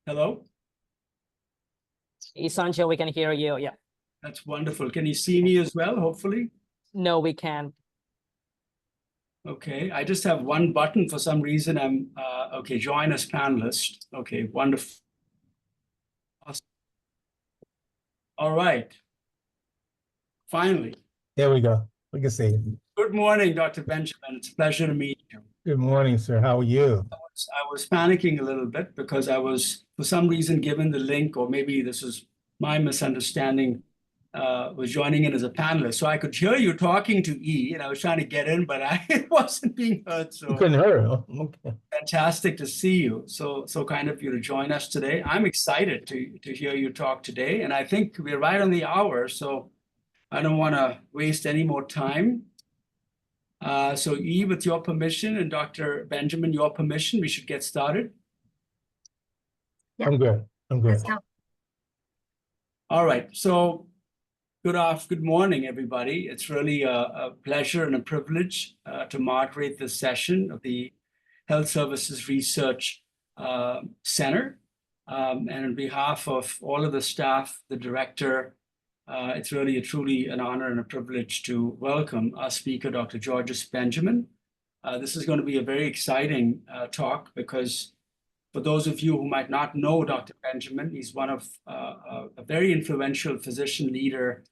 Hello? Sancho, we can hear you. Yeah. That's wonderful. Can you see me as well, hopefully? No, we can't. Okay, I just have one button for some reason. Okay, join as panelist. Okay, wonderful. Awesome. All right. Finally. There we go. We can see you. Good morning, Dr. Benjamin. It's a pleasure to meet you. Good morning, sir. How are you? I was panicking a little bit because I was, for some reason, given the link, or maybe this is my misunderstanding, was joining in as a panelist. So I could hear you talking to E, and I was trying to get in, but it wasn't being heard. So You couldn't hear her. Okay. fantastic to see you. So kind of you to join us today. I'm excited to hear you talk today, and I think we're right on the hour, so I don't want to waste any more time. So E, with your permission, and Dr. Benjamin, your permission, we should get started. Yeah. I'm good. Let's go. All right. So good morning, everybody. It's really a pleasure and a privilege to moderate this session of the Health Services Research Center. And on behalf of all of the staff, the director, it's really truly an honor and a privilege to welcome our speaker, Dr. Georges Benjamin. This is going to be a very exciting talk because for those of you who might not know Dr. Benjamin, he's one of a very influential physician leader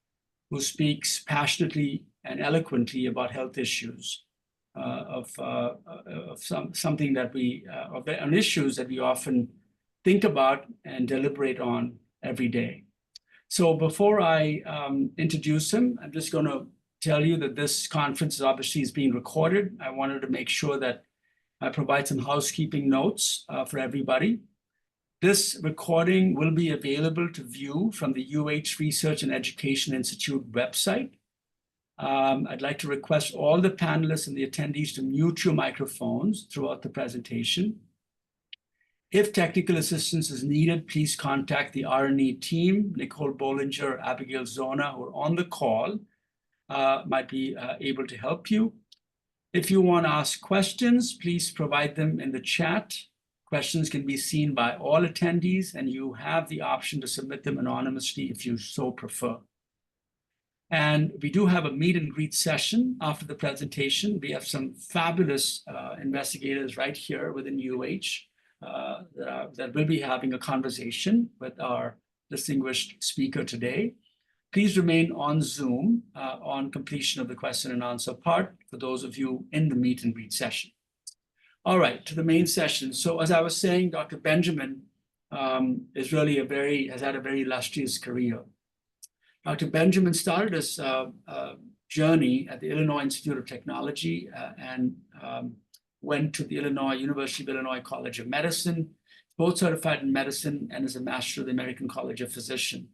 who speaks passionately and eloquently about health issues, something that on issues that we often think about and deliberate on every day. So before I introduce him, I'm just going to tell you that this conference obviously is being recorded. I wanted to make sure that I provide some housekeeping notes for everybody. This recording will be available to view from the UH Research and Education Institute website. I'd like to request all the panelists and the attendees to mute your microphones throughout the presentation. If technical assistance is needed, please contact the R&E team. Nicole Bollinger, Abigail Zona, who are on the call, might be able to help you. If you want to ask questions, please provide them in the chat. Questions can be seen by all attendees, and you have the option to submit them anonymously if you so prefer. And we do have a meet and greet session after the presentation. We have some fabulous investigators right here within UH that will be having a conversation with our distinguished speaker today. Please remain on Zoom on completion of the question and answer part for those of you in the meet and greet session. All right, to the main session. So as I was saying, Dr. Benjamin has had a very illustrious career. Dr. Benjamin started his journey at the Illinois Institute of Technology and went to the University of Illinois College of Medicine, both certified in medicine and is a master of the American College of Physicians.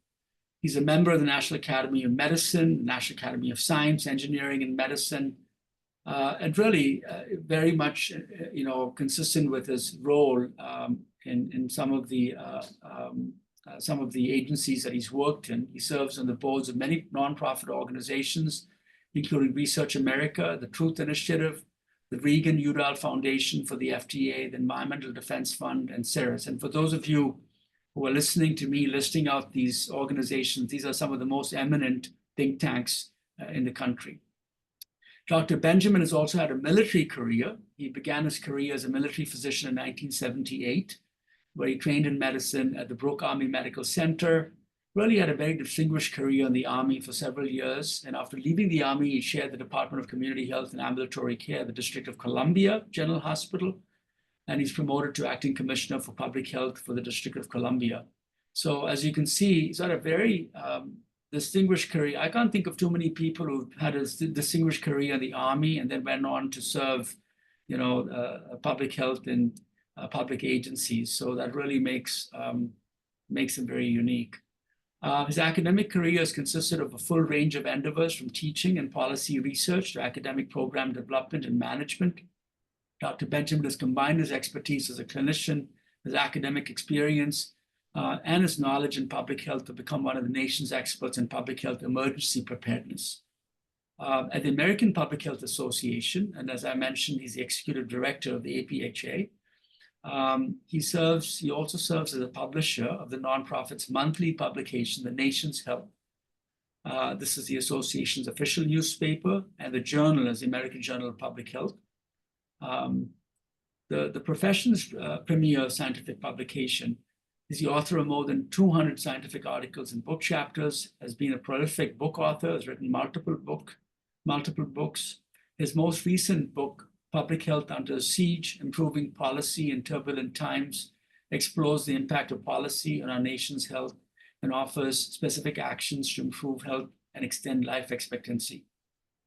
He's a member of the National Academy of Medicine, the National Academy of Science, Engineering, and Medicine, and really very much, consistent with his role in some of the agencies that he's worked in. He serves on the boards of many nonprofit organizations, including Research America, the Truth Initiative, the Reagan-Udall Foundation for the FDA, the Environmental Defense Fund, and CERIS. And for those of you who are listening to me listing out these organizations, these are some of the most eminent think tanks in the country. Dr. Benjamin has also had a military career. He began his career as a military physician in 1978, where he trained in medicine at the Brooke Army Medical Center. Really had a very distinguished career in the Army for several years. And after leaving the Army, he chaired the Department of Community Health and Ambulatory Care at the District of Columbia General Hospital. And he's promoted to acting commissioner for public health for the District of Columbia. So as you can see, he's had a very distinguished career. I can't think of too many people who've had a distinguished career in the Army and then went on to serve, public health in public agencies. So that really makes him very unique. His academic career has consisted of a full range of endeavors, from teaching and policy research to academic program development and management. Dr. Benjamin has combined his expertise as a clinician, his academic experience, and his knowledge in public health to become one of the nation's experts in public health emergency preparedness. At the American Public Health Association, and as I mentioned, he's the executive director of the APHA, He also serves as a publisher of the nonprofit's monthly publication, The Nation's Health. This is the association's official newspaper, and the journal is the American Journal of Public Health. The profession's premier scientific publication. He's the author of more than 200 scientific articles and book chapters, has been a prolific book author, has written multiple books. His most recent book, Public Health Under Siege, Improving Policy in Turbulent Times, explores the impact of policy on our nation's health and offers specific actions to improve health and extend life expectancy.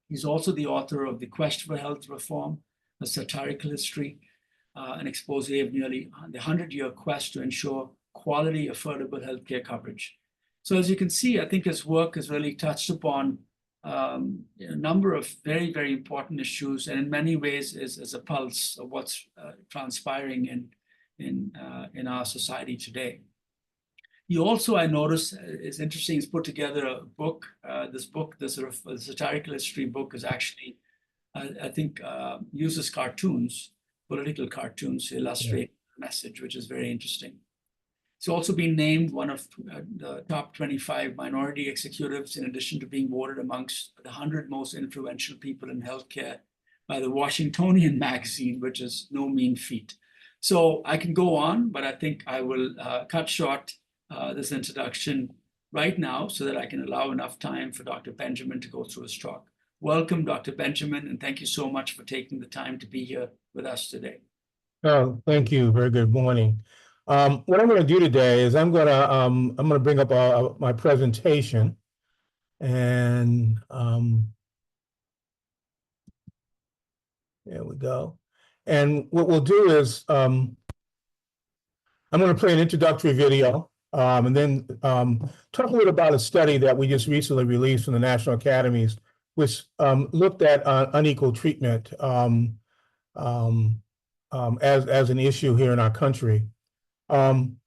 He's also the author of The Quest for Health Reform, a satirical history, an expose of nearly the 100-year quest to ensure quality, affordable healthcare coverage. So as you can see, I think his work has really touched upon a number of very, very important issues, and in many ways is a pulse of what's transpiring in our society today. He also, I noticed, is interesting, he's put together a book. This sort of satirical history book is actually, I think, uses cartoons, political cartoons to illustrate the message, which is very interesting. He's also been named one of the top 25 minority executives, in addition to being voted amongst the 100 most influential people in healthcare by the Washingtonian magazine, which is no mean feat. So I can go on, but I think I will cut short this introduction right now so that I can allow enough time for Dr. Benjamin to go through his talk. Welcome, Dr. Benjamin, and thank you so much for taking the time to be here with us today. Oh, thank you. Very good morning. What I'm going to do today is I'm going to bring up my presentation, and there we go. And what we'll do is I'm going to play an introductory video, and then talk a little about a study that we just recently released from the National Academies, which looked at unequal treatment as an issue here in our country. And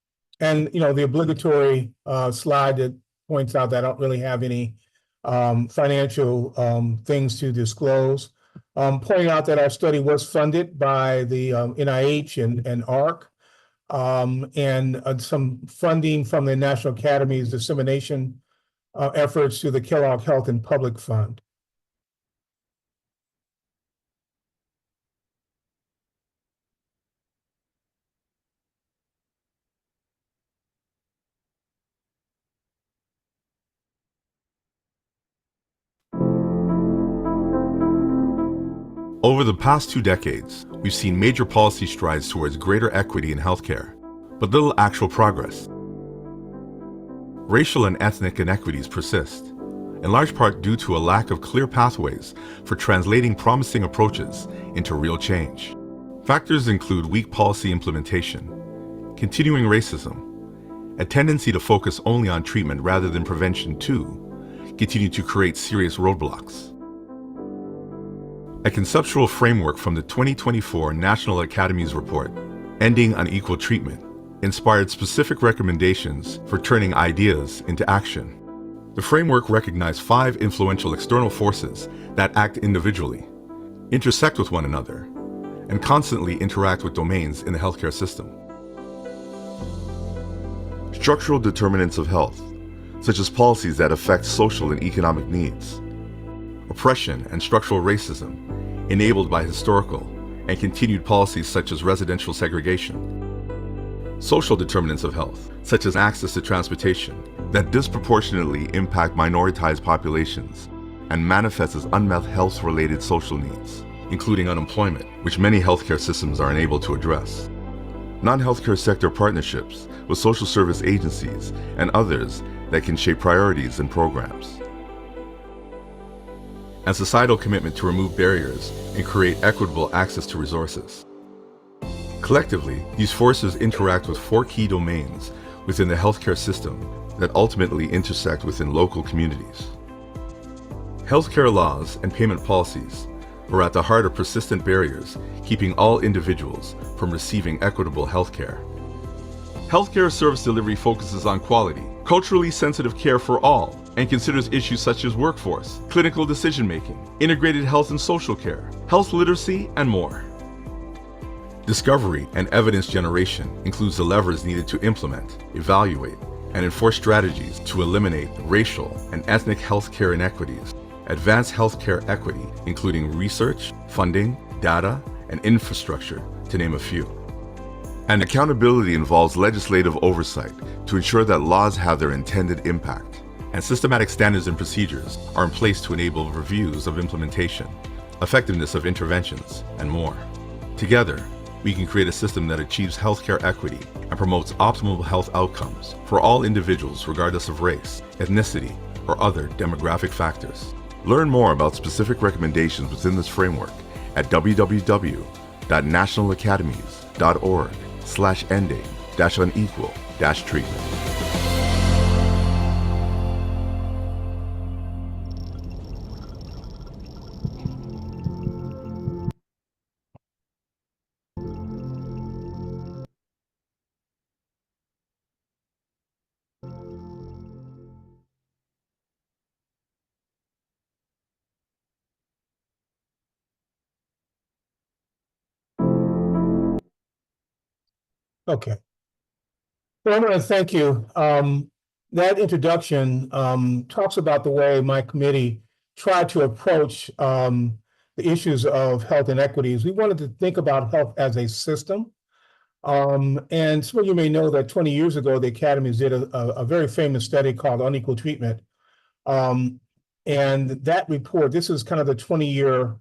the obligatory slide that points out that I don't really have any financial things to disclose. Pointing out that our study was funded by the NIH and AHRQ, and some funding from the National Academies dissemination efforts to the Kellogg Health and Public Fund. Over the past 2 decades, we've seen major policy strides towards greater equity in healthcare, but little actual progress. Racial and ethnic inequities persist, in large part due to a lack of clear pathways for translating promising approaches into real change. Factors include weak policy implementation, continuing racism, a tendency to focus only on treatment rather than prevention too, continue to create serious roadblocks. A conceptual framework from the 2024 National Academies Report, Ending Unequal Treatment, inspired specific recommendations for turning ideas into action. The framework recognized 5 influential external forces that act individually, intersect with one another, and constantly interact with domains in the healthcare system. Structural determinants of health, such as policies that affect social and economic needs. Oppression and structural racism, enabled by historical and continued policies such as residential segregation. Social determinants of health, such as access to transportation, that disproportionately impact minoritized populations and manifest as unmet health-related social needs, including unemployment, which many healthcare systems are unable to address. Non-healthcare sector partnerships with social service agencies and others that can shape priorities and programs. And societal commitment to remove barriers and create equitable access to resources. Collectively, these forces interact with 4 key domains within the healthcare system that ultimately intersect within local communities. Healthcare laws and payment policies are at the heart of persistent barriers keeping all individuals from receiving equitable healthcare. Healthcare service delivery focuses on quality, culturally sensitive care for all, and considers issues such as workforce, clinical decision-making, integrated health and social care, health literacy, and more. Discovery and evidence generation includes the levers needed to implement, evaluate, and enforce strategies to eliminate racial and ethnic healthcare inequities, advance healthcare equity, including research, funding, data, and infrastructure, to name a few. And accountability involves legislative oversight to ensure that laws have their intended impact, and systematic standards and procedures are in place to enable reviews of implementation, effectiveness of interventions, and more. Together, we can create a system that achieves healthcare equity and promotes optimal health outcomes for all individuals regardless of race, ethnicity, or other demographic factors. Learn more about specific recommendations within this framework at www.nationalacademies.org/ending-unequal-treatment. Okay. Well, I want to thank you. That introduction talks about the way my committee tried to approach the issues of health inequities. We wanted to think about health as a system. And some of you may know that 20 years ago, the academies did a very famous study called Unequal Treatment. And that report, this is kind of the 20-year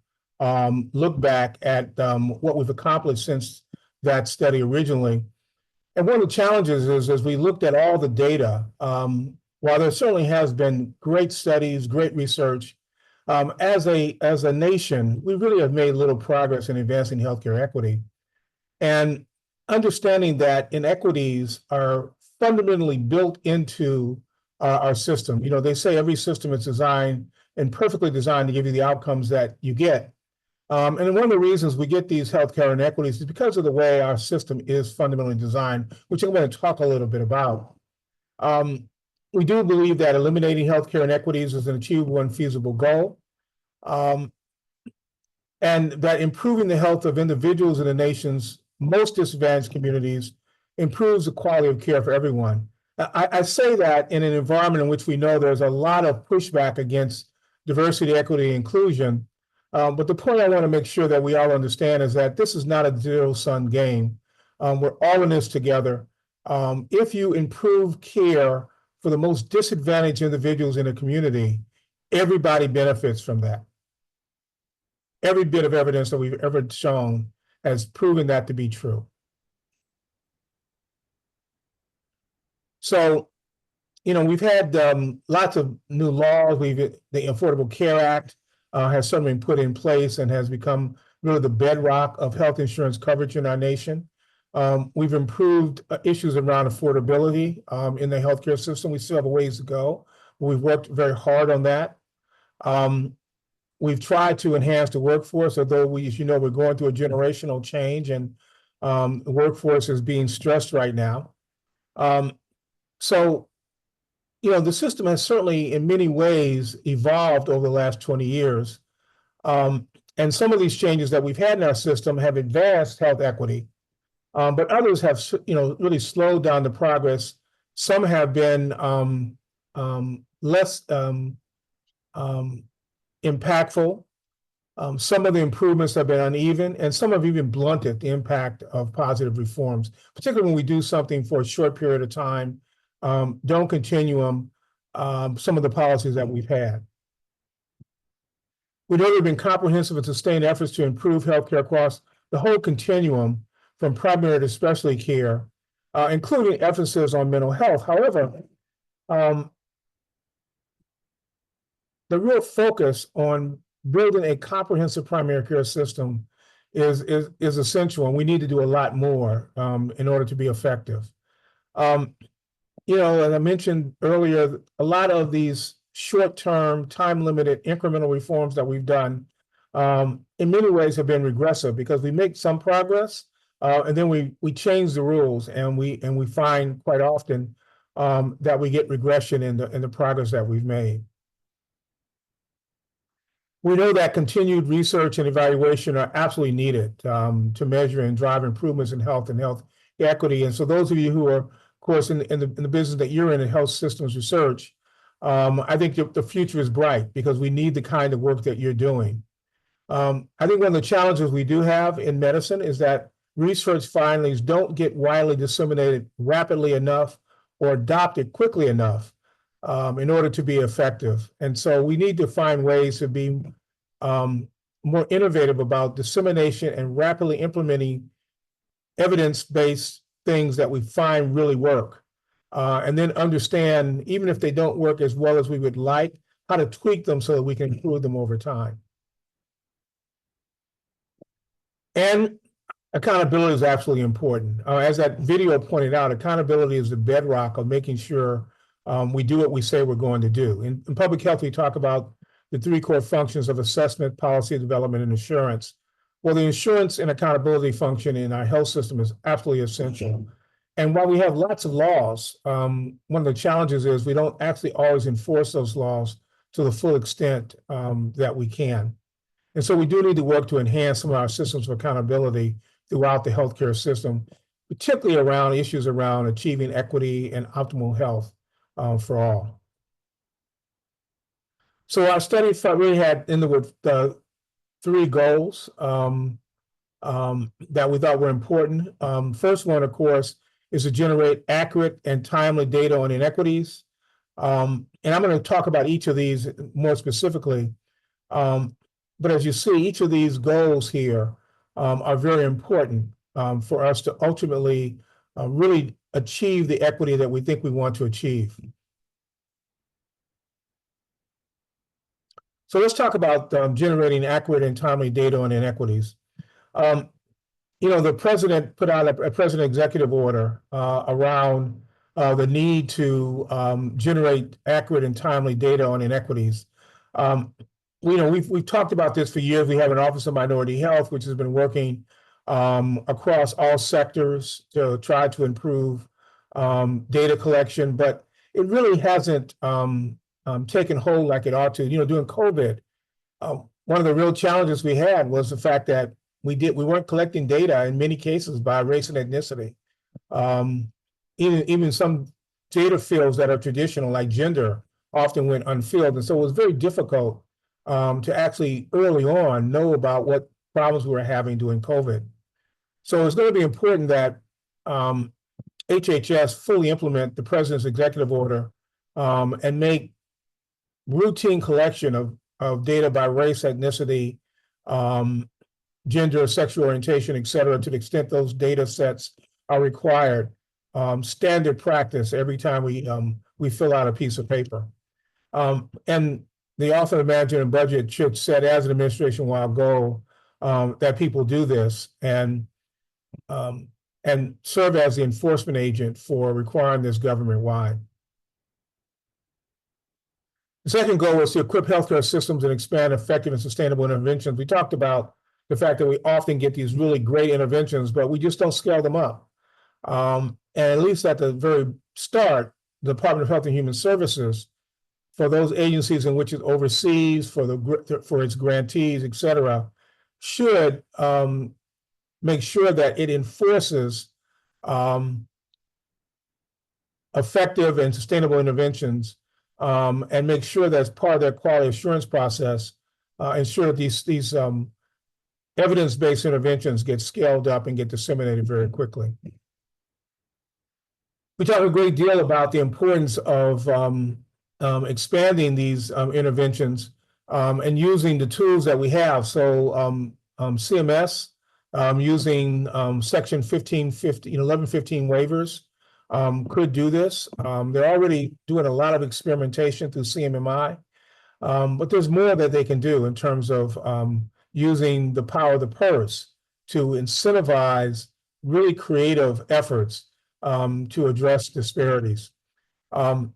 look back at what we've accomplished since that study originally. And one of the challenges is, as we looked at all the data, while there certainly has been great studies, great research, as a nation, we really have made little progress in advancing healthcare equity. And understanding that inequities are fundamentally built into our system. You know, they say every system is designed and perfectly designed to give you the outcomes that you get. And one of the reasons we get these healthcare inequities is because of the way our system is fundamentally designed, which I'm going to talk a little bit about. We do believe that eliminating healthcare inequities is an achievable and feasible goal, and that improving the health of individuals in the nation's most disadvantaged communities improves the quality of care for everyone. I say that in an environment in which we know there's a lot of pushback against diversity, equity, and inclusion. But the point I want to make sure that we all understand is that this is not a zero-sum game. We're all in this together. If you improve care for the most disadvantaged individuals in a community, everybody benefits from that. Every bit of evidence that we've ever shown has proven that to be true. So, you know, we've had lots of new laws. The Affordable Care Act has certainly been put in place and has become really the bedrock of health insurance coverage in our nation. We've improved issues around affordability in the healthcare system. We still have a ways to go. We've worked very hard on that. We've tried to enhance the workforce, although we, as you know, we're going through a generational change, and the workforce is being stressed right now. So, you know, the system has certainly in many ways evolved over the last 20 years. And some of these changes that we've had in our system have advanced health equity, but others have, you know, really slowed down the progress. Some have been less impactful. Some of the improvements have been uneven, and some have even blunted the impact of positive reforms, particularly when we do something for a short period of time, don't continue them, some of the policies that we've had. We know there have been comprehensive and sustained efforts to improve healthcare across the whole continuum from primary to specialty care, including emphasis on mental health. However, the real focus on building a comprehensive primary care system is essential, and we need to do a lot more in order to be effective. You know, as I mentioned earlier, a lot of these short-term, time-limited, incremental reforms that we've done, in many ways have been regressive because we make some progress, and then we change the rules, and we find quite often that we get regression in the progress that we've made. We know that continued research and evaluation are absolutely needed to measure and drive improvements in health and health equity. And so those of you who are, of course, in the business that you're in health systems research, I think the future is bright because we need the kind of work that you're doing. I think one of the challenges we do have in medicine is that research findings don't get widely disseminated rapidly enough or adopted quickly enough in order to be effective. And so we need to find ways to be more innovative about dissemination and rapidly implementing evidence-based things that we find really work. And then understand, even if they don't work as well as we would like, how to tweak them so that we can improve them over time. And accountability is absolutely important. As that video pointed out, accountability is the bedrock of making sure we do what we say we're going to do. In public health, we talk about the three core functions of assessment, policy development, and assurance. Well, the assurance and accountability function in our health system is absolutely essential. And while we have lots of laws, one of the challenges is we don't actually always enforce those laws to the full extent that we can. And so we do need to work to enhance some of our systems of accountability throughout the healthcare system, particularly around issues around achieving equity and optimal health for all. So our study really had three goals that we thought were important. First one, of course, is to generate accurate and timely data on inequities. And I'm going to talk about each of these more specifically. But as you see, each of these goals here are very important for us to ultimately really achieve the equity that we think we want to achieve. So let's talk about generating accurate and timely data on inequities. The president put out a president executive order around the need to generate accurate and timely data on inequities. We've talked about this for years. We have an Office of Minority Health, which has been working across all sectors to try to improve data collection, but it really hasn't taken hold like it ought to. During COVID, one of the real challenges we had was the fact that we weren't collecting data in many cases by race and ethnicity. Even some data fields that are traditional, like gender, often went unfilled. And so it was very difficult to actually early on know about what problems we were having during COVID. So it's going to be important that HHS fully implement the president's executive order and make routine collection of data by race, ethnicity, gender, sexual orientation, et cetera, to the extent those data sets are required, standard practice every time we fill out a piece of paper. And the Office of Management and Budget should set as an administration-wide goal that people do this and serve as the enforcement agent for requiring this government-wide. The second goal was to equip healthcare systems and expand effective and sustainable interventions. We talked about the fact that we often get these really great interventions, but we just don't scale them up. And at least at the very start, the Department of Health and Human Services, for those agencies in which it oversees, for its grantees, et cetera, should make sure that it enforces effective and sustainable interventions and make sure that as part of their quality assurance process, ensure that these evidence-based interventions get scaled up and get disseminated very quickly. We talk a great deal about the importance of expanding these interventions and using the tools that we have. So CMS using Section 1115 waivers could do this. They're already doing a lot of experimentation through CMMI, but there's more that they can do in terms of using the power of the purse to incentivize really creative efforts to address disparities. And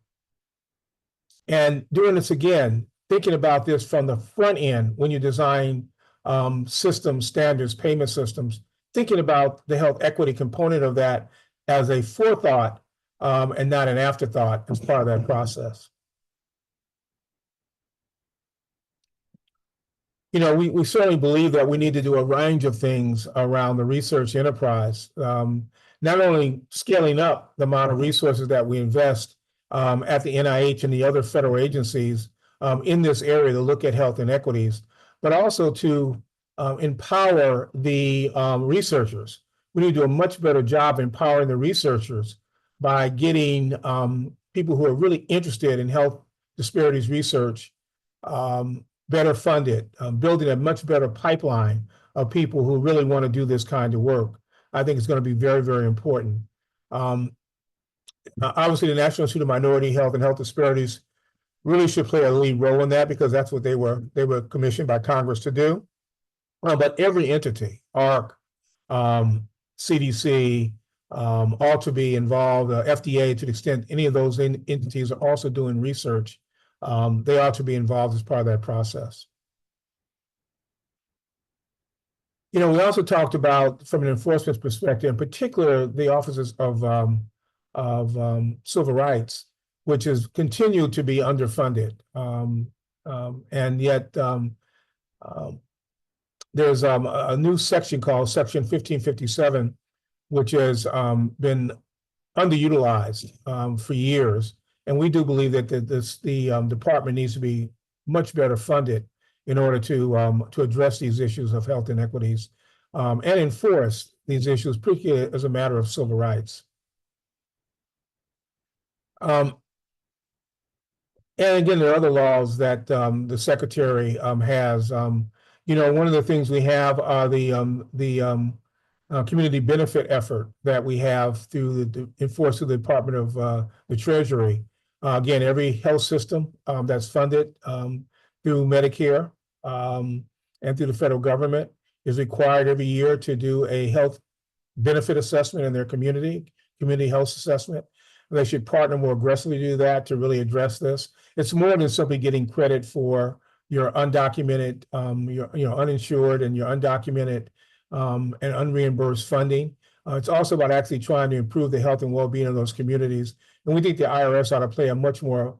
doing this again, thinking about this from the front end when you design systems, standards, payment systems, thinking about the health equity component of that as a forethought and not an afterthought as part of that process. we certainly believe that we need to do a range of things around the research enterprise. Not only scaling up the amount of resources that we invest at the NIH and the other federal agencies in this area to look at health inequities, but also to empower the researchers. We need to do a much better job empowering the researchers by getting people who are really interested in health disparities research better funded, building a much better pipeline of people who really want to do this kind of work. I think it's going to be very, very important. Obviously, the National Institute of Minority Health and Health Disparities really should play a lead role in that because that's what they were commissioned by Congress to do. But every entity, AHRQ, CDC, ought to be involved, FDA, to the extent any of those entities are also doing research, they ought to be involved as part of that process. We also talked about, from an enforcement perspective, in particular, the offices of civil rights, which has continued to be underfunded. And yet there's a new section called Section 1557, which has been underutilized for years. And we do believe that the department needs to be much better funded in order to address these issues of health inequities and enforce these issues, particularly as a matter of civil rights. And again, there are other laws that the secretary has. One of the things we have are the community benefit effort that we have through enforced through the Department of the Treasury. Again, every health system that's funded through Medicare and through the federal government is required every year to do a health benefit assessment in their community health assessment. They should partner more aggressively to do that to really address this. It's more than simply getting credit for your undocumented, your uninsured and your undocumented and unreimbursed funding. It's also about actually trying to improve the health and well-being of those communities. And we think the IRS ought to play a much more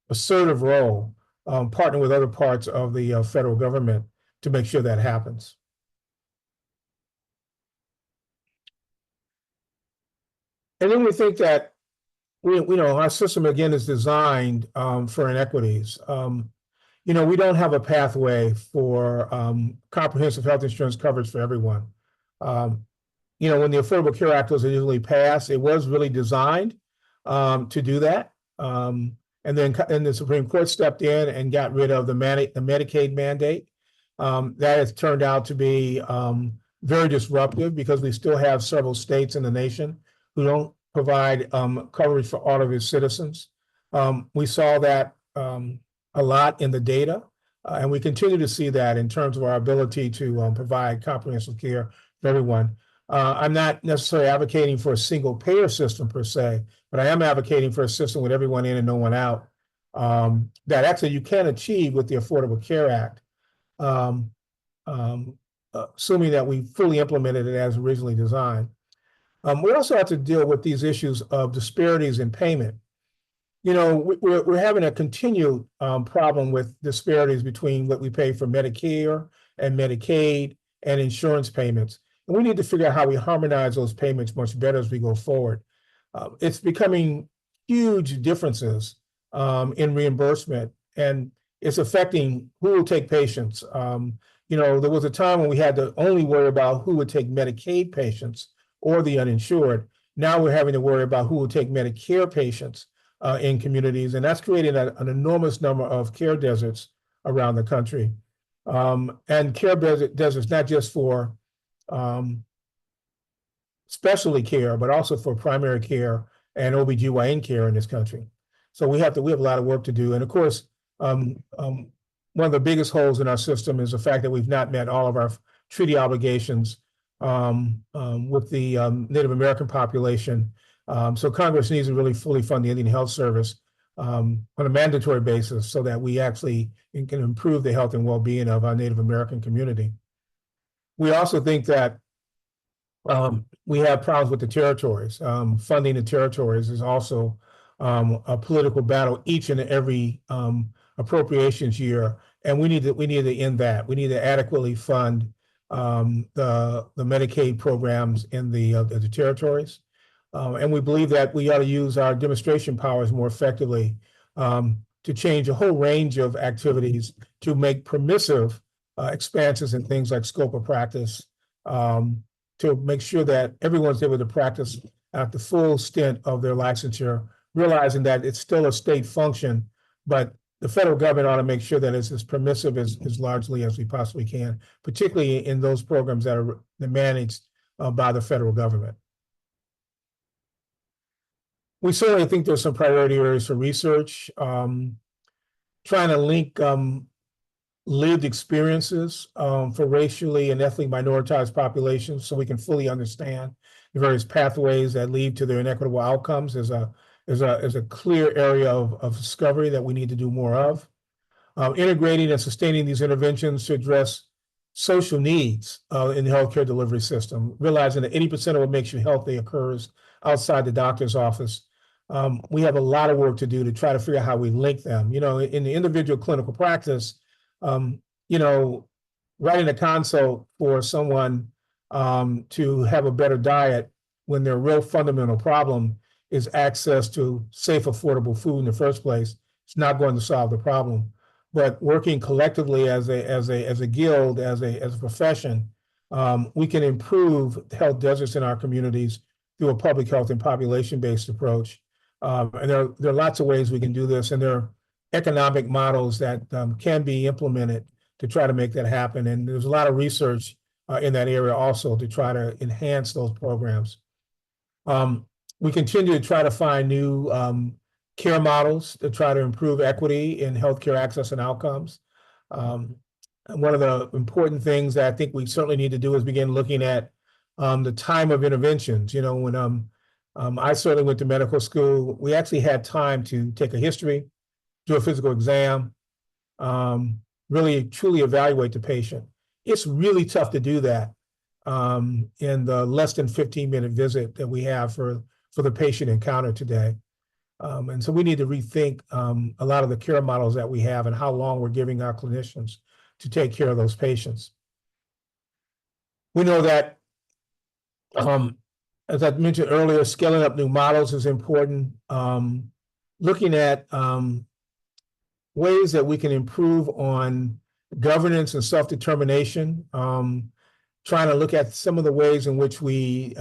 assertive role, partnering with other parts of the federal government to make sure that happens. And then we think that our system again is designed for inequities. We don't have a pathway for comprehensive health insurance coverage for everyone. When the Affordable Care Act was initially passed, it was really designed to do that. And then the Supreme Court stepped in and got rid of the Medicaid mandate. That has turned out to be very disruptive because we still have several states in the nation who don't provide coverage for all of its citizens. We saw that a lot in the data, and we continue to see that in terms of our ability to provide comprehensive care for everyone. I'm not necessarily advocating for a single payer system per se, but I am advocating for a system with everyone in and no one out that actually you can achieve with the Affordable Care Act, assuming that we fully implemented it as originally designed. We also have to deal with these issues of disparities in payment. We're having a continued problem with disparities between what we pay for Medicare and Medicaid and insurance payments. And we need to figure out how we harmonize those payments much better as we go forward. It's becoming huge differences in reimbursement, and it's affecting who will take patients. There was a time when we had to only worry about who would take Medicaid patients or the uninsured. Now we're having to worry about who will take Medicare patients in communities, and that's creating an enormous number of care deserts around the country. And care deserts not just for specialty care, but also for primary care and OBGYN care in this country. So we have a lot of work to do. And of course, one of the biggest holes in our system is the fact that we've not met all of our treaty obligations with the Native American population. So Congress needs to really fully fund the Indian Health Service on a mandatory basis so that we actually can improve the health and well-being of our Native American community. We also think that we have problems with the territories. Funding the territories is also a political battle each and every appropriations year. And we need to end that. We need to adequately fund the Medicaid programs in the territories. And we believe that we ought to use our demonstration powers more effectively to change a whole range of activities to make permissive expansions in things like scope of practice, to make sure that everyone's able to practice at the full stint of their licensure, realizing that it's still a state function, but the federal government ought to make sure that it's as permissive as largely as we possibly can, particularly in those programs that are managed by the federal government. We certainly think there's some priority areas for research, trying to link lived experiences for racially and ethnically minoritized populations so we can fully understand the various pathways that lead to their inequitable outcomes is a clear area of discovery that we need to do more of. Integrating and sustaining these interventions to address social needs in the healthcare delivery system, realizing that 80% of what makes you healthy occurs outside the doctor's office. We have a lot of work to do to try to figure out how we link them. You know, in the individual clinical practice, you know, writing a consult for someone to have a better diet when their real fundamental problem is access to safe, affordable food in the first place, it's not going to solve the problem. But working collectively as a guild, as a profession, we can improve health deserts in our communities through a public health and population-based approach. And there are lots of ways we can do this, and there are economic models that can be implemented to try to make that happen. And there's a lot of research in that area also to try to enhance those programs. We continue to try to find new care models to try to improve equity in healthcare access and outcomes. And one of the important things that I think we certainly need to do is begin looking at the time of interventions. You know, when I certainly went to medical school, we actually had time to take a history, do a physical exam, really truly evaluate the patient. It's really tough to do that in the less than 15-minute visit that we have for the patient encounter today. And so we need to rethink a lot of the care models that we have and how long we're giving our clinicians to take care of those patients. We know that, as I mentioned earlier, scaling up new models is important. Looking at ways that we can improve on governance and self-determination, trying to look at some of the ways in which we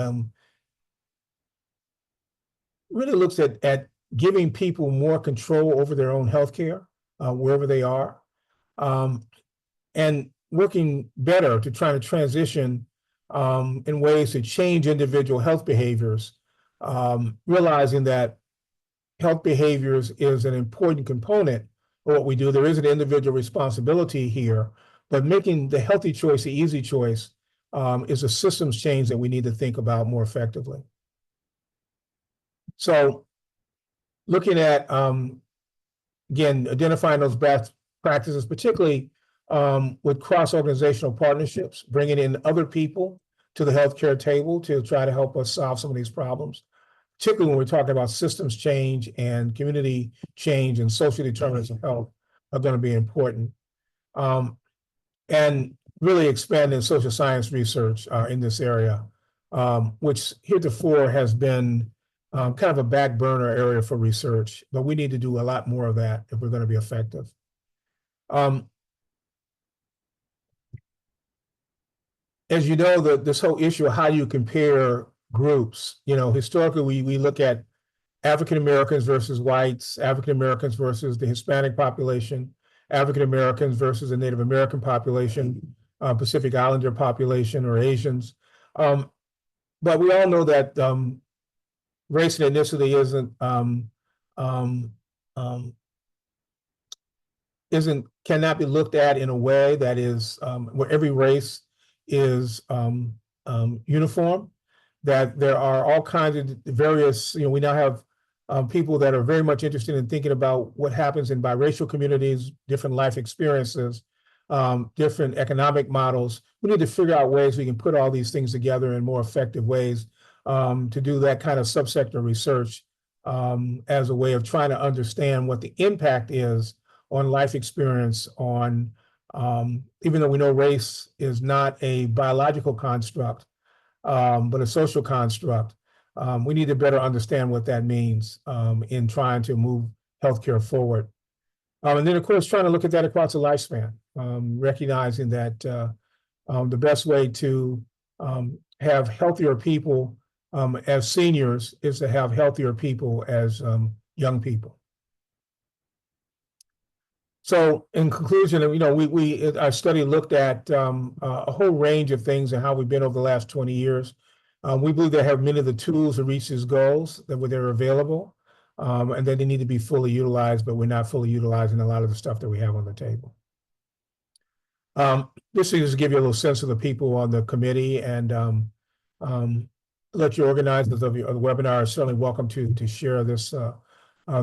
really looks at giving people more control over their own healthcare, wherever they are, and working better to try to transition in ways to change individual health behaviors, realizing that health behaviors is an important component of what we do. There is an individual responsibility here, but making the healthy choice the easy choice is a systems change that we need to think about more effectively. So looking at, again, identifying those best practices, particularly with cross-organizational partnerships, bringing in other people to the healthcare table to try to help us solve some of these problems, particularly when we're talking about systems change and community change and social determinants of health are going to be important. And really expanding social science research in this area, which heretofore has been kind of a back burner area for research, but we need to do a lot more of that if we're going to be effective. As you know, this whole issue of how you compare groups, you know, historically we look at African Americans versus whites, African Americans versus the Hispanic population, African Americans versus the Native American population, Pacific Islander population or Asians. But we all know that race and ethnicity cannot be looked at in a way that is where every race is uniform, that there are all kinds of various, you know, we now have people that are very much interested in thinking about what happens in biracial communities, different life experiences, different economic models. We need to figure out ways we can put all these things together in more effective ways to do that kind of subsector research as a way of trying to understand what the impact is on life experience, on even though we know race is not a biological construct, but a social construct, we need to better understand what that means in trying to move healthcare forward. And then, of course, trying to look at that across the lifespan, recognizing that the best way to have healthier people as seniors is to have healthier people as young people. So in conclusion, our study looked at a whole range of things and how we've been over the last 20 years. We believe they have many of the tools to reach these goals that they're available, and then they need to be fully utilized, but we're not fully utilizing a lot of the stuff that we have on the table. This is to give you a little sense of the people on the committee, and let you organizers of the webinar are certainly welcome to share this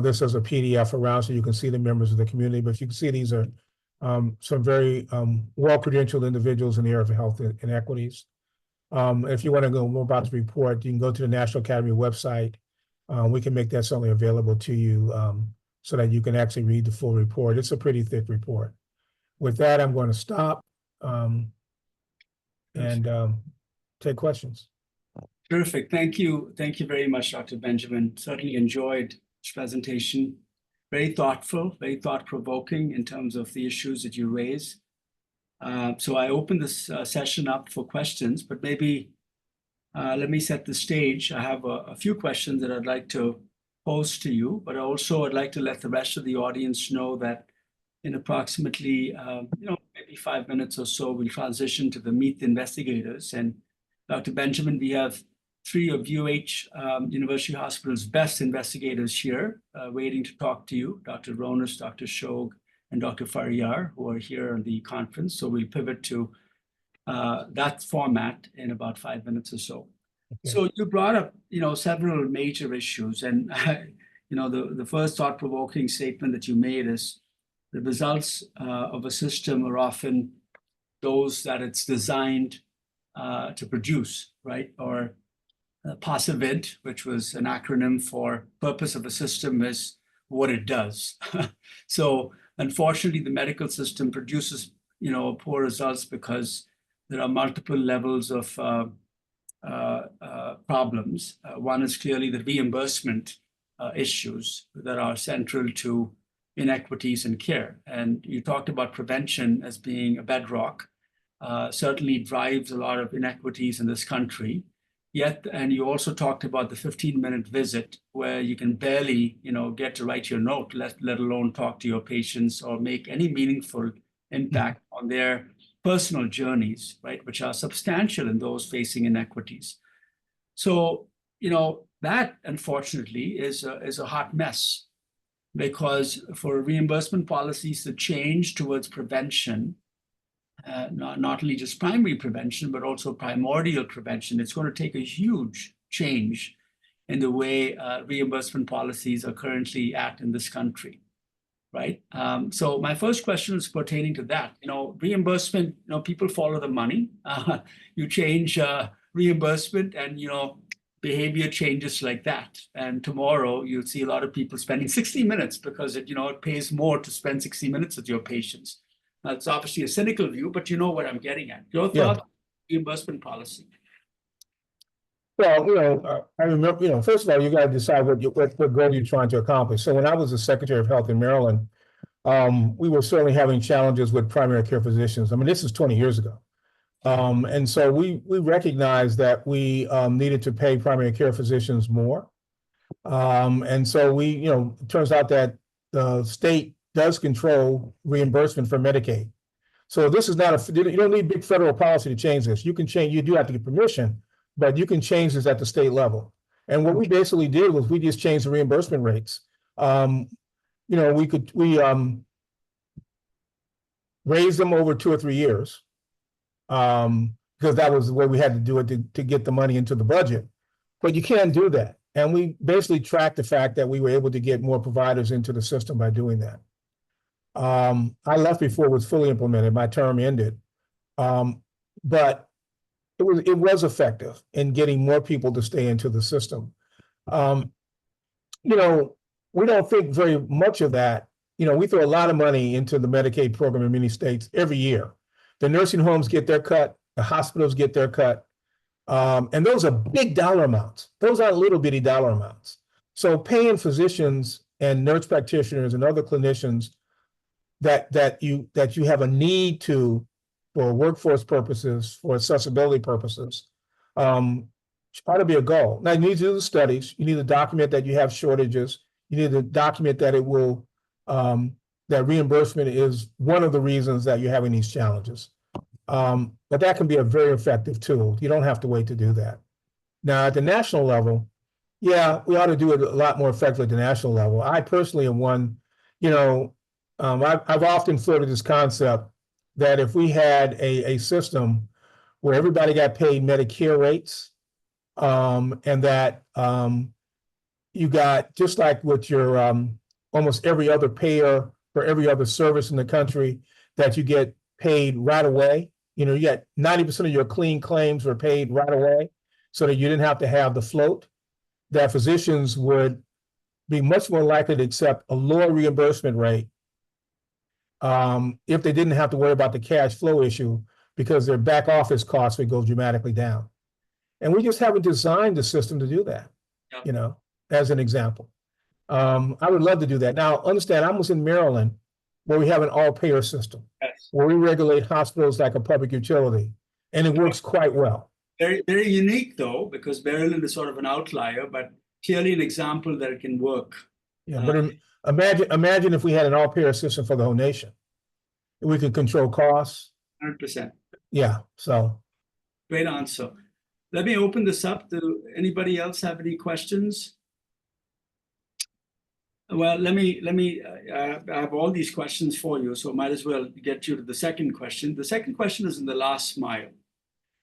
this as a PDF around so you can see the members of the community. But you can see these are some very well-credentialed individuals in the area of health inequities. If you want to know more about the report, you can go to the National Academy website. We can make that certainly available to you so that you can actually read the full report. It's a pretty thick report. With that, I'm going to stop and take questions. Terrific. Thank you. Thank you very much, Dr. Benjamin. Certainly enjoyed this presentation. Very thoughtful, very thought-provoking in terms of the issues that you raise. So I open this session up for questions, but maybe let me set the stage. I have a few questions that I'd like to pose to you, but also I'd like to let the rest of the audience know that in approximately, maybe 5 minutes or so, we'll transition to the Meet the Investigators. And Dr. Benjamin, we have 3 of UH University Hospital's best investigators here waiting to talk to you, Dr. Ronis, Dr. Shog, and Dr. Faryar, who are here on the conference. So we'll pivot to that format in about 5 minutes or so. Okay. So you brought up, several major issues. And, the first thought-provoking statement that you made is the results of a system are often those that it's designed to produce, right? Or POSIVID, which was an acronym for purpose of a system is what it does. So unfortunately, the medical system produces, poor results because there are multiple levels of problems. One is clearly the reimbursement issues that are central to inequities in care. And you talked about prevention as being a bedrock, certainly drives a lot of inequities in this country. Yet, and you also talked about the 15-minute visit where you can barely, get to write your note, let alone talk to your patients or make any meaningful impact on their personal journeys, right, which are substantial in those facing inequities. So, that unfortunately is a hot mess, because for reimbursement policies to change towards prevention, not only just primary prevention, but also primordial prevention, it's going to take a huge change in the way reimbursement policies are currently at in this country, right? So my first question is pertaining to that. Reimbursement, people follow the money. You change reimbursement and, behavior changes like that. And tomorrow you'll see a lot of people spending 60 minutes because it pays more to spend 60 minutes with your patients. It's obviously a cynical view, but you know what I'm getting at. Your thought on reimbursement policy? Well, I remember, first of all, you got to decide what goal you're trying to accomplish. So when I was the Secretary of Health in Maryland, we were certainly having challenges with primary care physicians. I mean, this is 20 years ago. And so we recognized that we needed to pay primary care physicians more. And so it turns out that the state does control reimbursement for Medicaid. So this is not you don't need big federal policy to change this. You can change, you do have to get permission, but you can change this at the state level. And what we basically did was we just changed the reimbursement rates. We raised them over 2 or 3 years because that was the way we had to do it to get the money into the budget. But you can't do that. And we basically tracked the fact that we were able to get more providers into the system by doing that. I left before it was fully implemented. My term ended, but it was effective in getting more people to stay into the system. We don't think very much of that, we throw a lot of money into the Medicaid program in many states every year. The nursing homes get their cut, the hospitals get their cut. And those are big dollar amounts. Those aren't little bitty dollar amounts. So paying physicians and nurse practitioners and other clinicians that you have a need to, for workforce purposes, for accessibility purposes, ought to be a goal. Now, you need to do the studies. You need to document that you have shortages. You need to document that it will, that reimbursement is one of the reasons that you're having these challenges. But that can be a very effective tool. You don't have to wait to do that. Now, at the national level, yeah, we ought to do it a lot more effectively at the national level. I personally am one, I've often floated this concept that if we had a system where everybody got paid Medicare rates, and that you got, just like with your almost every other payer for every other service in the country, that you get paid right away. You get 90% of your clean claims were paid right away so that you didn't have to have the float, that physicians would be much more likely to accept a lower reimbursement rate if they didn't have to worry about the cash flow issue, because their back office costs would go dramatically down. And we just haven't designed the system to do that, as an example. I would love to do that. Now, understand, I was in Maryland, where we have an all-payer system, Yes. where we regulate hospitals like a public utility, and it works quite well. Very, very unique, though, because Maryland is sort of an outlier, but clearly an example that it can work. Yeah, but imagine if we had an all-payer system for the whole nation. We could control costs. 100%. Yeah, so. Great answer. Let me open this up. Do anybody else have any questions? Well, let me I have all these questions for you, so might as well get you to the second question. The second question is in the last mile,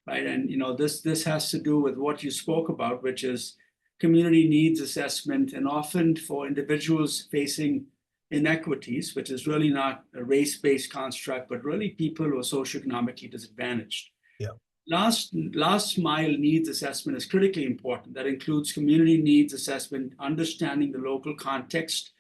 right? And this has to do with what you spoke about, which is community needs assessment, and often for individuals facing inequities, which is really not a race-based construct, but really people who are socioeconomically disadvantaged. Yeah. Last mile needs assessment is critically important. That includes community needs assessment, understanding the local context,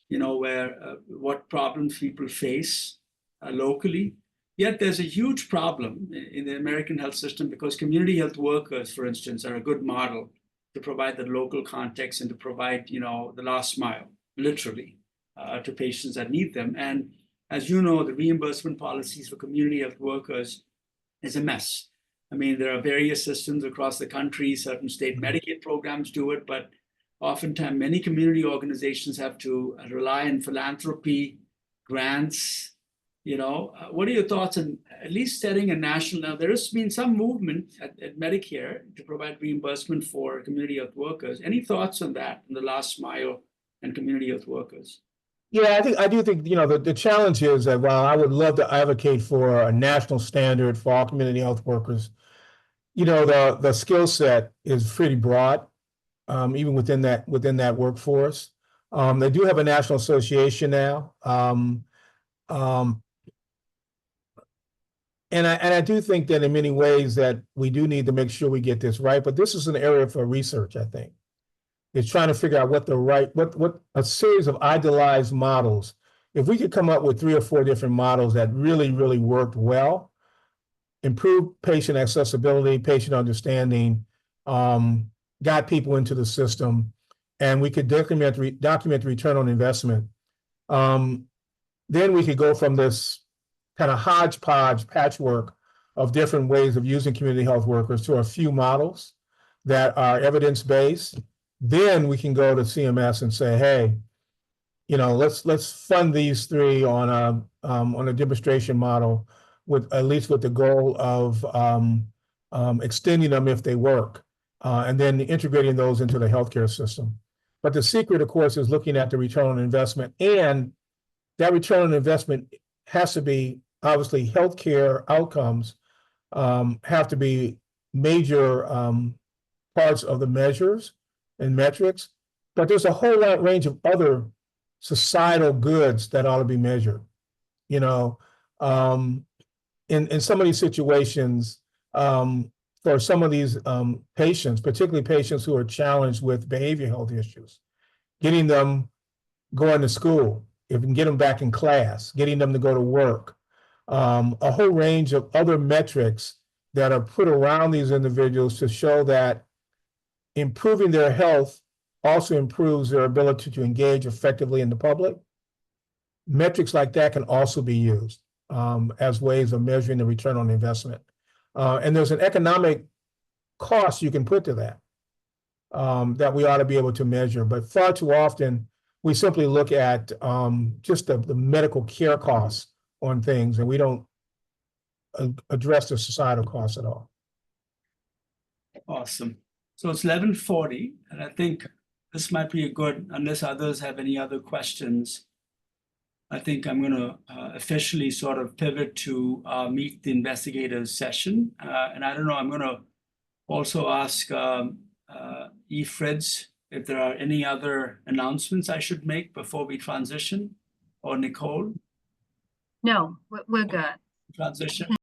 where what problems people face locally. Yet there's a huge problem in the American health system, because community health workers, for instance, are a good model to provide the local context and to provide, the last mile, literally, to patients that need them. And as you know, the reimbursement policies for community health workers is a mess. I mean, there are various systems across the country. Certain state Medicaid programs do it, but oftentimes many community organizations have to rely on philanthropy, grants. What are your thoughts on at least setting a national? Now, there has been some movement at Medicare to provide reimbursement for community health workers. Any thoughts on that, in the last mile and community health workers? Yeah, I do think, the challenge is that while I would love to advocate for a national standard for all community health workers, the skill set is pretty broad, even within that workforce. They do have a national association now. And I do think that in many ways that we do need to make sure we get this right, but this is an area for research, I think. It's trying to figure out what a series of idealized models. If we could come up with 3 or 4 different models that really, really worked well, improved patient accessibility, patient understanding, got people into the system, and we could document the return on investment, then we could go from this kind of hodgepodge patchwork of different ways of using community health workers to a few models that are evidence-based. Then we can go to CMS and say, hey, let's fund these 3 on a demonstration model, at least with the goal of extending them if they work, and then integrating those into the healthcare system. But the secret, of course, is looking at the return on investment, and that return on investment has to be, obviously, healthcare outcomes have to be major parts of the measures and metrics, but there's a whole lot range of other societal goods that ought to be measured. In some of these situations, for some of these patients, particularly patients who are challenged with behavioral health issues, getting them going to school, if we can get them back in class, getting them to go to work, a whole range of other metrics that are put around these individuals to show that improving their health also improves their ability to engage effectively in the public. Metrics like that can also be used as ways of measuring the return on investment. And there's an economic cost you can put to that that we ought to be able to measure. But far too often, we simply look at just the medical care costs on things, and we don't address the societal costs at all. Awesome. So it's 11:40, and I think this might be a good, unless others have any other questions, I think I'm going to officially sort of pivot to meet the investigators session. And I don't know, I'm going to also ask E. Fritz if there are any other announcements I should make before we transition, or Nicole, No, we're good. transition.